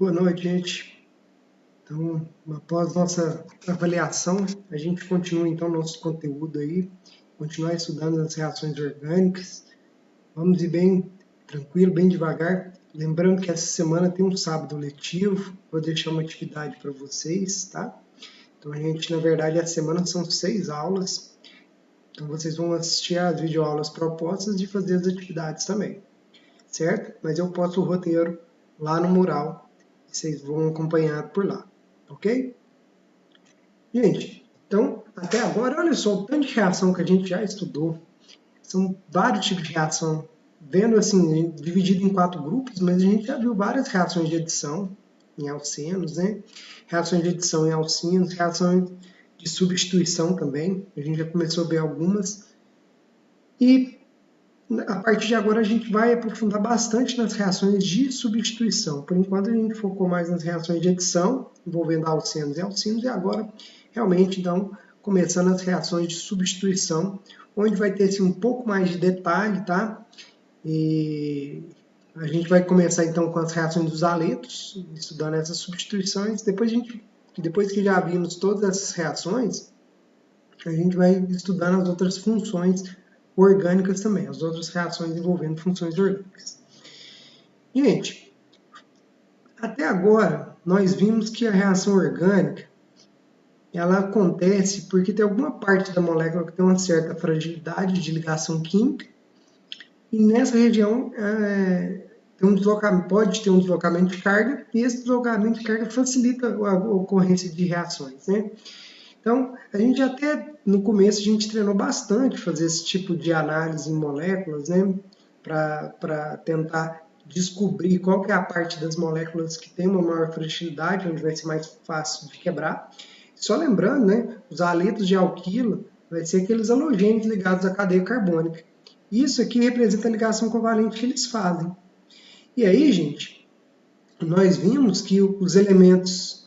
Boa noite, gente. Então, após nossa avaliação, a gente continua então nosso conteúdo aí, continuar estudando as reações orgânicas. Vamos ir bem tranquilo, bem devagar. Lembrando que essa semana tem um sábado letivo, vou deixar uma atividade para vocês, tá? Então, a gente, na verdade, essa semana são 6 aulas. Então, vocês vão assistir às videoaulas propostas e fazer as atividades também, certo? Mas eu posto o roteiro lá no mural. Vocês vão acompanhar por lá, ok? Gente, então, até agora, olha só o tanto de reação que a gente já estudou. São vários tipos de reação, vendo assim, dividido em 4 grupos, mas a gente já viu várias reações de adição em alcenos, né? Reações de adição em alcinos, reações de substituição também, a gente já começou a ver algumas. E a partir de agora a gente vai aprofundar bastante nas reações de substituição. Por enquanto a gente focou mais nas reações de adição, envolvendo alcenos e alcinos, e agora realmente então começando as reações de substituição, onde vai ter assim, um pouco mais de detalhe, tá? E a gente vai começar então com as reações dos aletos, estudando essas substituições. Depois que já vimos todas essas reações, a gente vai estudando as outras funções orgânicas também, as outras reações envolvendo funções orgânicas. Gente, até agora nós vimos que a reação orgânica ela acontece porque tem alguma parte da molécula que tem uma certa fragilidade de ligação química e nessa região pode ter um deslocamento de carga e esse deslocamento de carga facilita a ocorrência de reações, né? Então, a gente até no começo a gente treinou bastante fazer esse tipo de análise em moléculas, né? Para tentar descobrir qual que é a parte das moléculas que tem uma maior fragilidade, onde vai ser mais fácil de quebrar. Só lembrando, né? Os aletos de alquila vai ser aqueles halogênios ligados à cadeia carbônica. Isso aqui representa a ligação covalente que eles fazem. E aí, gente, nós vimos que os elementos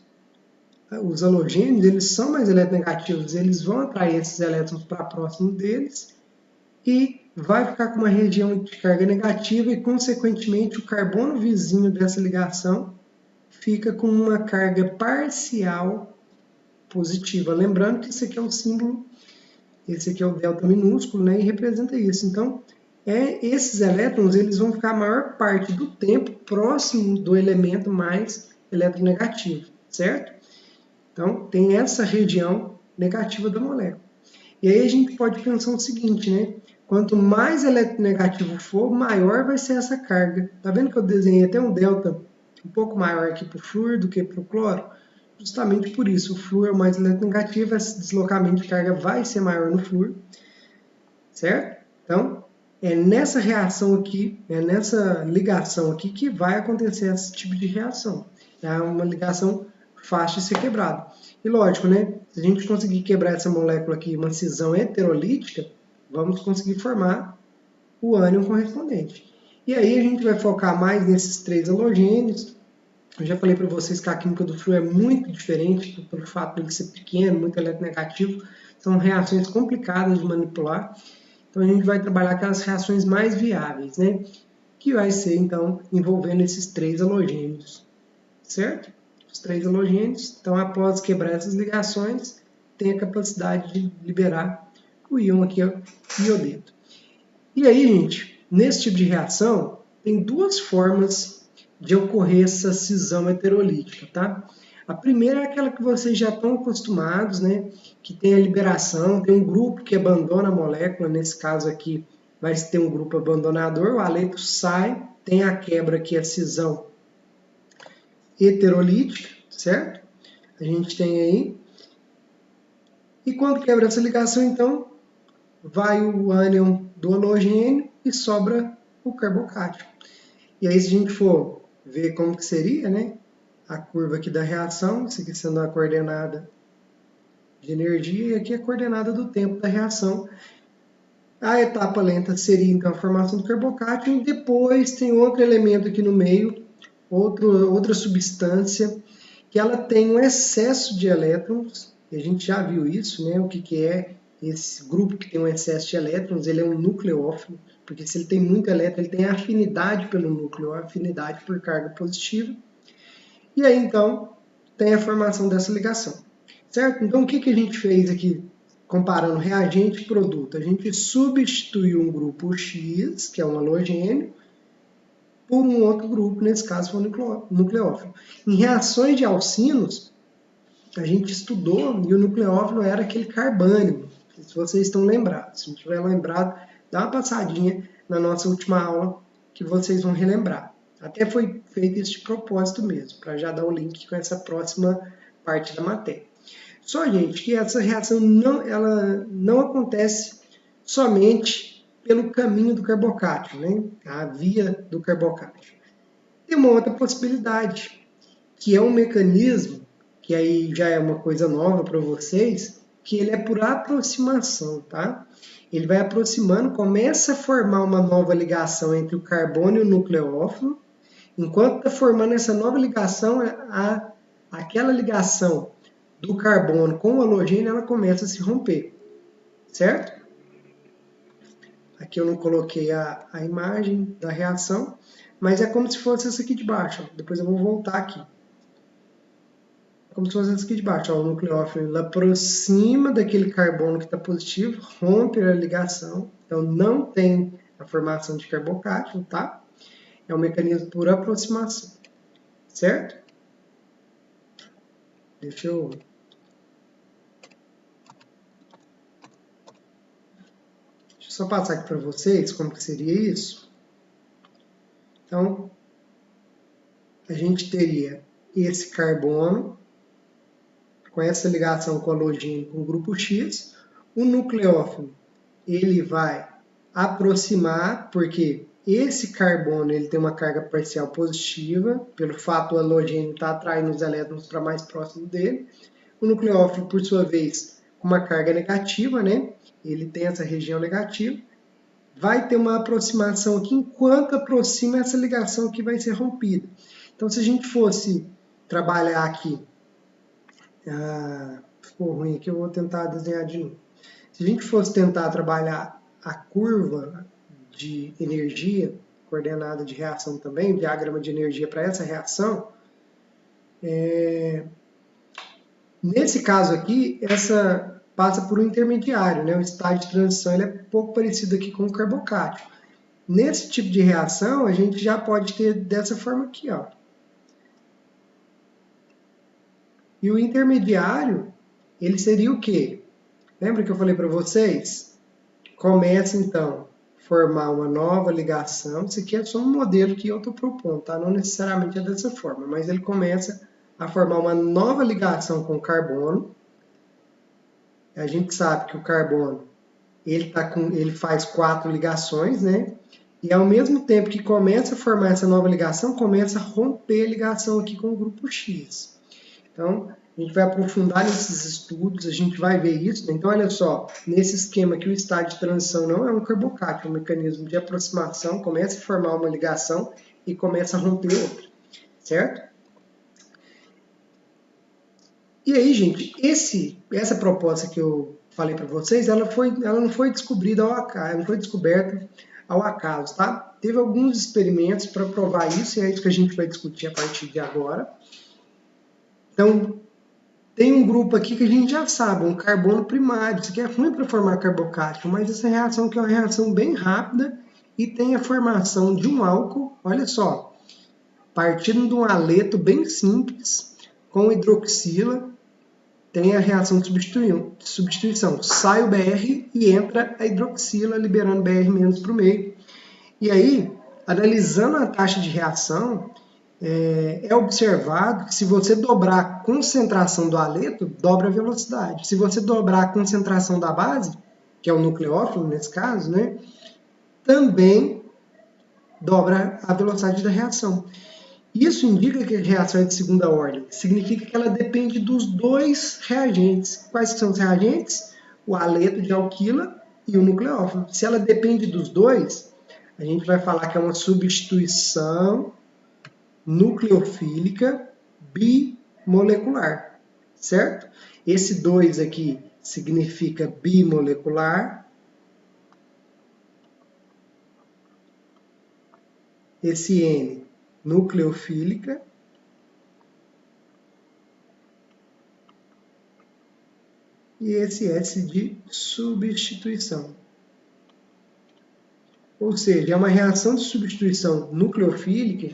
os halogênios, eles são mais eletronegativos, eles vão atrair esses elétrons para próximo deles e vai ficar com uma região de carga negativa e, consequentemente, o carbono vizinho dessa ligação fica com uma carga parcial positiva. Lembrando que esse aqui é o símbolo, esse aqui é o delta minúsculo, né, e representa isso. Então, esses elétrons eles vão ficar a maior parte do tempo próximo do elemento mais eletronegativo, certo? Então, tem essa região negativa da molécula. E aí a gente pode pensar o seguinte, né? Quanto mais eletronegativo for, maior vai ser essa carga. Tá vendo que eu desenhei até um delta um pouco maior aqui para o flúor do que para o cloro? Justamente por isso, o flúor é o mais eletronegativo, esse deslocamento de carga vai ser maior no flúor, certo? Então, é nessa reação aqui, é nessa ligação aqui que vai acontecer esse tipo de reação. É uma ligação fácil de ser quebrada. E lógico, né? Se a gente conseguir quebrar essa molécula aqui, uma cisão heterolítica, vamos conseguir formar o ânion correspondente. E aí a gente vai focar mais nesses 3 halogênios. Eu já falei para vocês que a química do flúor é muito diferente pelo fato de ele ser pequeno, muito eletronegativo. São reações complicadas de manipular. Então a gente vai trabalhar aquelas reações mais viáveis, né? Que vai ser, então, envolvendo esses 3 halogênios, certo? Os 3 halogênios, então após quebrar essas ligações, tem a capacidade de liberar o íon aqui, ó, iodeto. E aí, gente, nesse tipo de reação, tem 2 formas de ocorrer essa cisão heterolítica, tá? A primeira é aquela que vocês já estão acostumados, né? Que tem a liberação, tem um grupo que abandona a molécula, nesse caso aqui vai ter um grupo abandonador, o aleto sai, tem a quebra aqui, a cisão heterolítica, certo? A gente tem aí. E quando quebra essa ligação, então, vai o ânion do halogênio e sobra o carbocátion. E aí, se a gente for ver como que seria, né? A curva aqui da reação, isso aqui sendo a coordenada de energia, e aqui a coordenada do tempo da reação. A etapa lenta seria, então, a formação do carbocátion, e depois tem outro elemento aqui no meio, outra substância, que ela tem um excesso de elétrons, e a gente já viu isso, né? O que é esse grupo que tem um excesso de elétrons? Ele é um nucleófilo, porque se ele tem muito elétron, ele tem afinidade pelo núcleo, afinidade por carga positiva. E aí, então, tem a formação dessa ligação, certo? Então, o que a gente fez aqui, comparando reagente e produto? A gente substituiu um grupo X, que é um halogênio, por um outro grupo, nesse caso foi o nucleófilo. Em reações de alcinos, a gente estudou e o nucleófilo era aquele carbânio, se vocês estão lembrados. Se não tiver lembrado, dá uma passadinha na nossa última aula que vocês vão relembrar. Até foi feito isso de propósito mesmo, para já dar o link com essa próxima parte da matéria. Só, gente, que essa reação ela não acontece somente pelo caminho do carbocátil, né? A via do carbocátil. Tem uma outra possibilidade, que é um mecanismo, que aí já é uma coisa nova para vocês, que ele é por aproximação, tá? Ele vai aproximando, começa a formar uma nova ligação entre o carbono e o nucleófilo. Enquanto está formando essa nova ligação, aquela ligação do carbono com o halogênio, ela começa a se romper, certo? Aqui eu não coloquei a imagem da reação, mas é como se fosse essa aqui de baixo. Depois eu vou voltar aqui. Como se fosse essa aqui de baixo. Ó, o nucleófilo ele aproxima daquele carbono que está positivo, rompe a ligação, então não tem a formação de carbocátil, tá? É um mecanismo por aproximação, certo? Deixa eu só passar aqui para vocês como que seria isso. Então, a gente teria esse carbono com essa ligação com o halogênio com o grupo X. O nucleófilo ele vai aproximar, porque esse carbono ele tem uma carga parcial positiva, pelo fato do halogênio estar atraindo os elétrons para mais próximo dele. O nucleófilo, por sua vez, com uma carga negativa, né? Ele tem essa região negativa. Vai ter uma aproximação aqui, enquanto aproxima essa ligação aqui vai ser rompida. Então, se a gente fosse trabalhar aqui, ficou ruim aqui, eu vou tentar desenhar de novo. Se a gente fosse tentar trabalhar a curva de energia, coordenada de reação também, diagrama de energia para essa reação, nesse caso aqui, essa passa por um intermediário, né? O estágio de transição ele é pouco parecido aqui com o carbocátil. Nesse tipo de reação, a gente já pode ter dessa forma aqui, ó. E o intermediário, ele seria o quê? Lembra que eu falei para vocês? Começa, então, a formar uma nova ligação. Isso aqui é só um modelo que eu estou propondo, tá? Não necessariamente é dessa forma, mas ele começa a formar uma nova ligação com o carbono. A gente sabe que o carbono ele faz 4 ligações, né? E ao mesmo tempo que começa a formar essa nova ligação, começa a romper a ligação aqui com o grupo X. Então, a gente vai aprofundar nesses estudos, a gente vai ver isso. Então, olha só, nesse esquema aqui, o estágio de transição não é um carbocátil, é um mecanismo de aproximação, começa a formar uma ligação e começa a romper outra, certo? E aí, gente, essa proposta que eu falei para vocês, ela não foi descobrida ao acaso, ela não foi descoberta ao acaso, tá? Teve alguns experimentos para provar isso, e é isso que a gente vai discutir a partir de agora. Então, tem um grupo aqui que a gente já sabe, um carbono primário. Isso aqui é ruim para formar carbocátil, mas essa reação aqui é uma reação bem rápida e tem a formação de um álcool, olha só, partindo de um aleto bem simples, com hidroxila, tem a reação de substituição. Sai o BR e entra a hidroxila, liberando BR- para o meio. E aí, analisando a taxa de reação, é observado que se você dobrar a concentração do aleto, dobra a velocidade. Se você dobrar a concentração da base, que é o nucleófilo nesse caso, né, também dobra a velocidade da reação. Isso indica que a reação é de segunda ordem. Significa que ela depende dos dois reagentes. Quais são os reagentes? O aleto de alquila e o nucleófilo. Se ela depende dos dois, a gente vai falar que é uma substituição nucleofílica bimolecular, certo? Esse 2 aqui significa bimolecular. Esse N, nucleofílica. e esse S de substituição. Ou seja, é uma reação de substituição nucleofílica,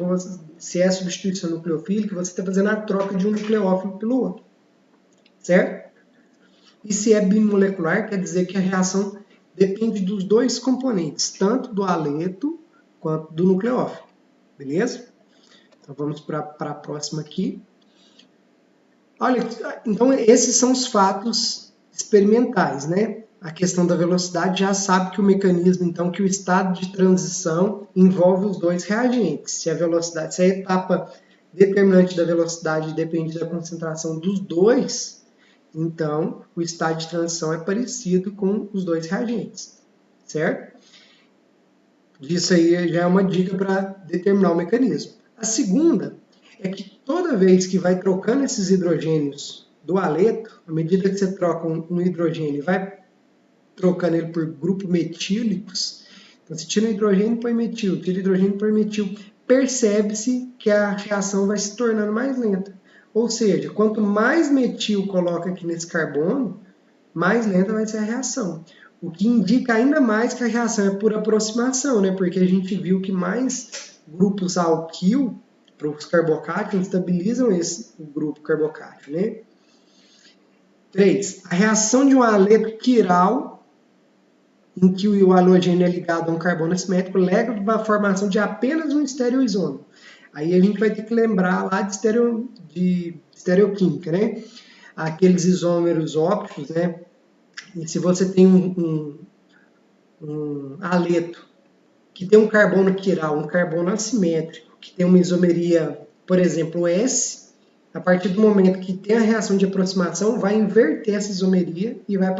se é substituição nucleofílica, você está fazendo a troca de um nucleófilo pelo outro, certo? E se é bimolecular, quer dizer que a reação depende dos dois componentes, tanto do aleto quanto do nucleófilo, beleza? Então vamos para a próxima aqui. Olha, então esses são os fatos experimentais, né? A questão da velocidade já sabe que o mecanismo, então, que o estado de transição envolve os dois reagentes. Se a velocidade, se a etapa determinante da velocidade depende da concentração dos dois, então o estado de transição é parecido com os dois reagentes, certo? Isso aí já é uma dica para determinar o mecanismo. A segunda é que toda vez que vai trocando esses hidrogênios do aleto, à medida que você troca um hidrogênio e vai trocando ele por grupos metílicos, então você tira um hidrogênio e põe metil, tira hidrogênio e põe metil, percebe-se que a reação vai se tornando mais lenta. Ou seja, quanto mais metil coloca aqui nesse carbono, mais lenta vai ser a reação. O que indica ainda mais que a reação é por aproximação, né? Porque a gente viu que mais grupos alquil para os carbocátions estabilizam o grupo carbocátio, né? 3. A reação de um aleto quiral, em que o halogênio é ligado a um carbono assimétrico, leva à formação de apenas um estereoisômero. Aí a gente vai ter que lembrar lá de estereoquímica, né? Aqueles isômeros ópticos, né? E se você tem um aleto que tem um carbono quiral, um carbono assimétrico, que tem uma isomeria, por exemplo, S, a partir do momento que tem a reação de aproximação, vai inverter essa isomeria e vai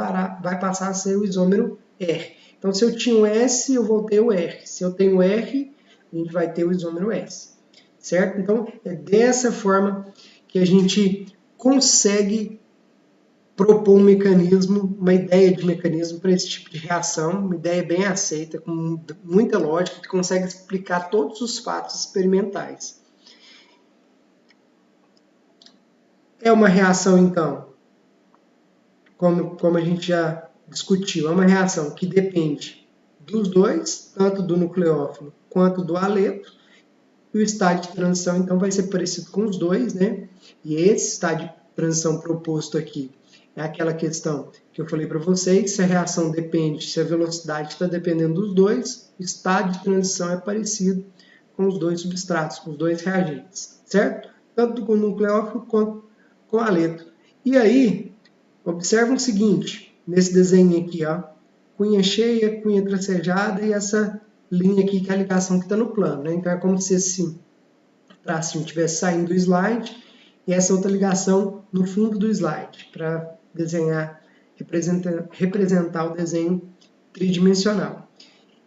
passar a ser o isômero R. Então, se eu tinha o S, eu vou ter o R. Se eu tenho R, a gente vai ter o isômero S. Certo? Então, é dessa forma que a gente consegue propor um mecanismo, uma ideia de mecanismo para esse tipo de reação, uma ideia bem aceita, com muita lógica, que consegue explicar todos os fatos experimentais. É uma reação, então, como a gente já discutiu, é uma reação que depende dos dois, tanto do nucleófilo quanto do aleto, e o estado de transição, então, vai ser parecido com os dois, né? E esse estado de transição proposto aqui é aquela questão que eu falei para vocês, se a reação depende, se a velocidade está dependendo dos dois, o estado de transição é parecido com os dois substratos, com os dois reagentes, certo? Tanto com o nucleófilo quanto com o aleto. E aí, observa o seguinte, nesse desenho aqui, ó, cunha cheia, cunha tracejada e essa linha aqui que é a ligação que está no plano, né? Então é como se esse tracinho estivesse saindo do slide e essa outra ligação no fundo do slide, para desenhar, representar o desenho tridimensional.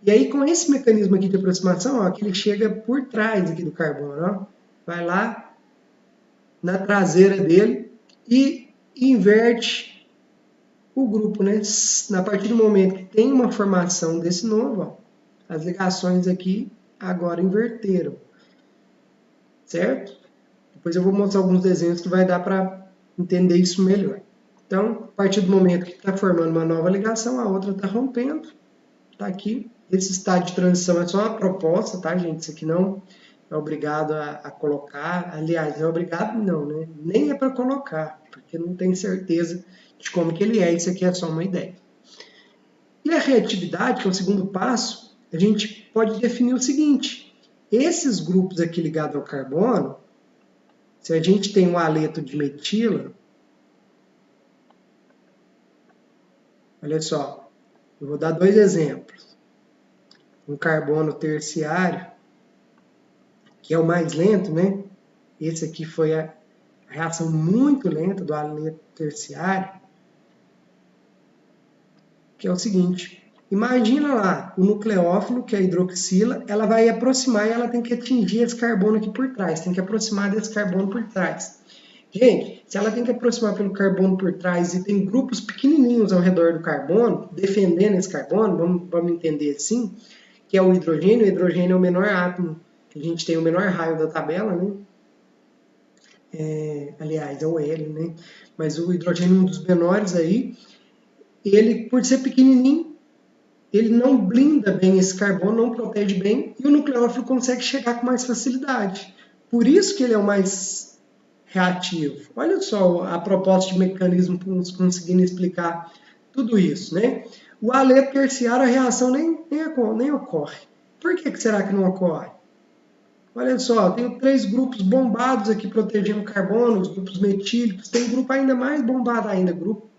E aí, com esse mecanismo aqui de aproximação, ó, que ele chega por trás aqui do carbono, ó, vai lá na traseira dele e inverte o grupo, né? A partir do momento que tem uma formação desse novo, ó, as ligações aqui agora inverteram, certo? Depois eu vou mostrar alguns desenhos que vai dar para entender isso melhor. Então, a partir do momento que está formando uma nova ligação, a outra está rompendo, está aqui. Esse estado de transição é só uma proposta, tá, gente? Isso aqui não é obrigado a colocar. Aliás, não é obrigado não, né? Nem é para colocar, porque não tem certeza de como que ele é. Isso aqui é só uma ideia. E a reatividade, que é o segundo passo, a gente pode definir o seguinte. Esses grupos aqui ligados ao carbono, se a gente tem um aleto de metila, olha só, eu vou dar dois exemplos. Um carbono terciário, que é o mais lento, né? Esse aqui foi a reação muito lenta do aleto terciário, que é o seguinte. Imagina lá, o nucleófilo, que é a hidroxila, ela vai aproximar e ela tem que atingir esse carbono aqui por trás, tem que aproximar desse carbono por trás. Gente, se ela tem que aproximar pelo carbono por trás e tem grupos pequenininhos ao redor do carbono, defendendo esse carbono, vamos entender assim, que é o hidrogênio. O hidrogênio é o menor átomo, que a gente tem o menor raio da tabela, né? Aliás, é o L, né? Mas o hidrogênio é um dos menores aí. ele, por ser pequenininho, ele não blinda bem esse carbono, não protege bem, e o nucleófilo consegue chegar com mais facilidade. Por isso que ele é o mais reativo. Olha só a proposta de mecanismo conseguindo explicar tudo isso, né? O aleto terciário, a reação nem ocorre. Por que será que não ocorre? Olha só, tenho 3 grupos bombados aqui protegendo carbono, os grupos metílicos, tem grupo ainda mais bombado ainda, grupo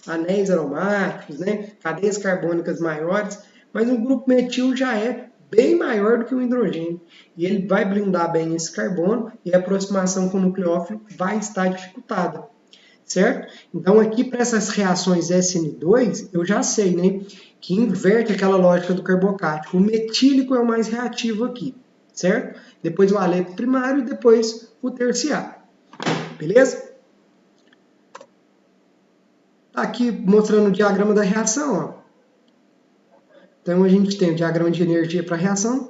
anéis aromáticos, né? Cadeias carbônicas maiores, mas o grupo metil já é bem maior do que o hidrogênio. E ele vai blindar bem esse carbono e a aproximação com o nucleófilo vai estar dificultada, certo? Então aqui para essas reações SN2, eu já sei, né? Que inverte aquela lógica do carbocático. O metílico é o mais reativo aqui, certo? Depois o aleto primário e depois o terciário. Beleza? Tá aqui mostrando o diagrama da reação, ó. Então a gente tem o diagrama de energia para a reação,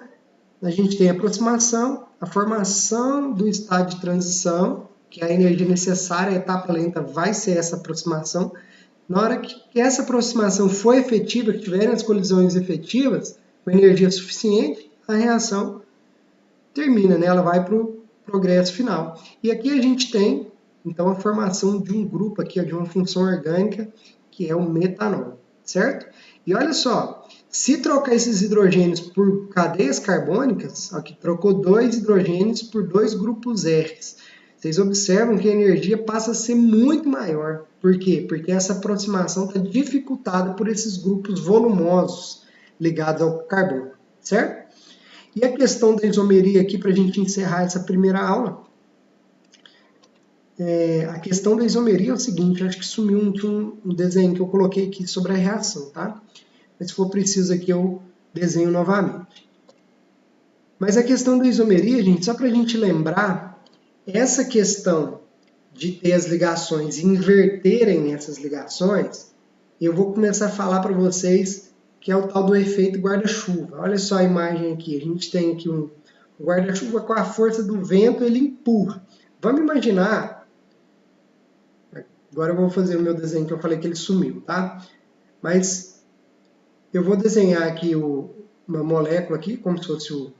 a gente tem a aproximação, a formação do estado de transição, que é a energia necessária, a etapa lenta vai ser essa aproximação. Na hora que essa aproximação for efetiva, que tiverem as colisões efetivas, com energia suficiente, a reação termina, né? Ela vai para o progresso final. E aqui a gente tem, então, a formação de um grupo aqui, de uma função orgânica, que é o metanol, certo? E olha só, se trocar esses hidrogênios por cadeias carbônicas, aqui trocou 2 hidrogênios por 2 grupos R. Vocês observam que a energia passa a ser muito maior. Por quê? Porque essa aproximação está dificultada por esses grupos volumosos ligados ao carbono, certo? E a questão da isomeria aqui, para a gente encerrar essa primeira aula, a questão da isomeria é o seguinte, acho que sumiu um desenho que eu coloquei aqui sobre a reação, tá? Mas se for preciso aqui eu desenho novamente. Mas a questão da isomeria, gente, só para a gente lembrar, essa questão de ter as ligações e inverterem essas ligações, eu vou começar a falar para vocês que é o tal do efeito guarda-chuva. Olha só a imagem aqui, a gente tem aqui um guarda-chuva com a força do vento, ele empurra. Vamos imaginar, agora eu vou fazer o meu desenho que eu falei que ele sumiu, tá? Mas eu vou desenhar aqui uma molécula aqui, como se fosse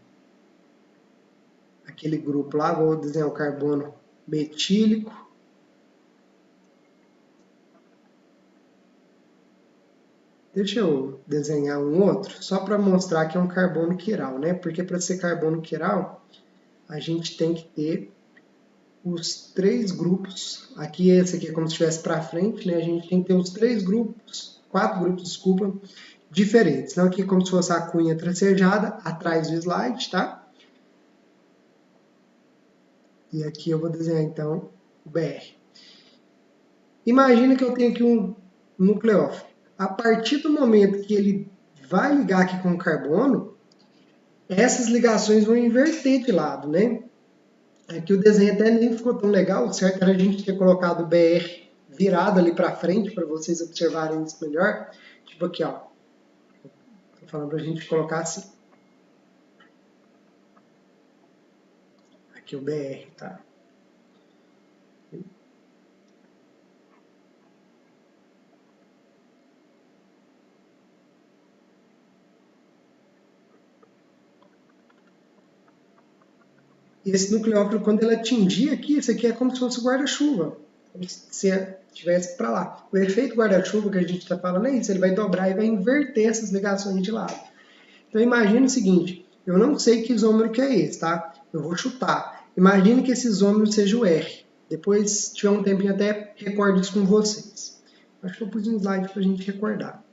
aquele grupo lá, vou desenhar o carbono metílico. Deixa eu desenhar um outro, só para mostrar que é um carbono quiral, né? Porque para ser carbono quiral, a gente tem que ter os 3 grupos. Aqui, esse aqui é como se estivesse para frente, né? A gente tem que ter os 3 grupos, 4 grupos, desculpa, diferentes. Então, aqui é como se fosse a cunha tracejada, atrás do slide, tá? E aqui eu vou desenhar, então, o BR. Imagina que eu tenho aqui um nucleófilo. A partir do momento que ele vai ligar aqui com o carbono, essas ligações vão inverter de lado, né? Aqui o desenho até nem ficou tão legal, certo? Era a gente ter colocado o BR virado ali para frente, para vocês observarem isso melhor. Tipo aqui, ó. Tô falando para a gente colocar assim. Aqui o BR, tá? E esse nucleófilo, quando ele atingir aqui, isso aqui é como se fosse o guarda-chuva. Como se estivesse para lá. O efeito guarda-chuva que a gente está falando é isso, ele vai dobrar e vai inverter essas ligações de lado. Então imagine o seguinte, eu não sei que isômero que é esse, tá? Eu vou chutar. Imagine que esse isômero seja o R. Depois, se tiver um tempinho, até recordo isso com vocês. Acho que eu pus um slide para a gente recordar.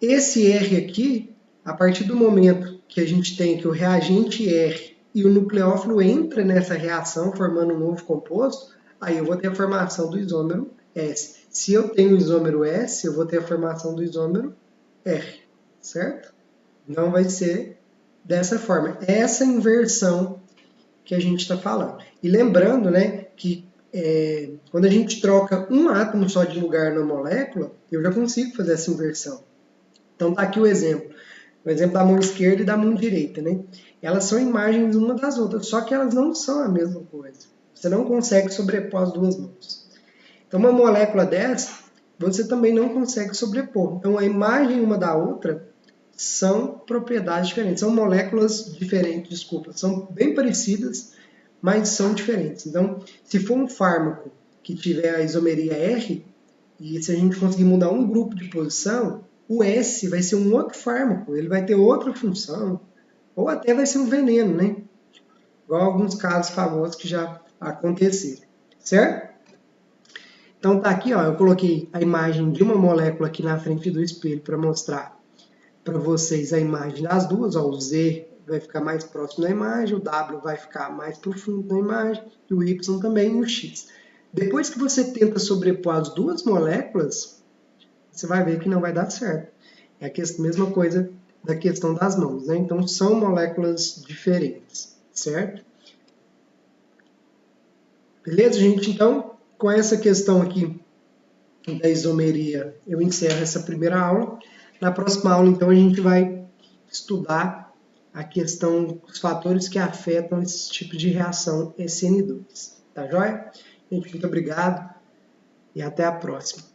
Esse R aqui, a partir do momento que a gente tem que o reagente R e o nucleófilo entra nessa reação, formando um novo composto, aí eu vou ter a formação do isômero S. Se eu tenho o isômero S, eu vou ter a formação do isômero R, certo? Não vai ser dessa forma. Essa inversão que a gente está falando. E lembrando, né, que quando a gente troca um átomo só de lugar na molécula, eu já consigo fazer essa inversão. Então tá aqui o exemplo da mão esquerda e da mão direita, né? Elas são imagens uma das outras, só que elas não são a mesma coisa. Você não consegue sobrepor as duas mãos. Então uma molécula dessa, você também não consegue sobrepor. Então, a imagem uma da outra são propriedades diferentes, são moléculas diferentes, desculpa, são bem parecidas, mas são diferentes. Então, se for um fármaco que tiver a isomeria R, e se a gente conseguir mudar um grupo de posição, o S vai ser um outro fármaco, ele vai ter outra função, ou até vai ser um veneno, né? Igual alguns casos famosos que já aconteceram, certo? Então tá aqui, ó, eu coloquei a imagem de uma molécula aqui na frente do espelho para mostrar para vocês a imagem das duas, ó, o Z vai ficar mais próximo da imagem, o W vai ficar mais profundo na imagem, e o Y também, e o X. Depois que você tenta sobrepor as duas moléculas, você vai ver que não vai dar certo. É a mesma coisa da questão das mãos, né? Então são moléculas diferentes, certo? Beleza, gente? Então, com essa questão aqui da isomeria, eu encerro essa primeira aula. Na próxima aula, então, a gente vai estudar a questão dos fatores que afetam esse tipo de reação SN2. Tá joia? Gente, muito obrigado e até a próxima.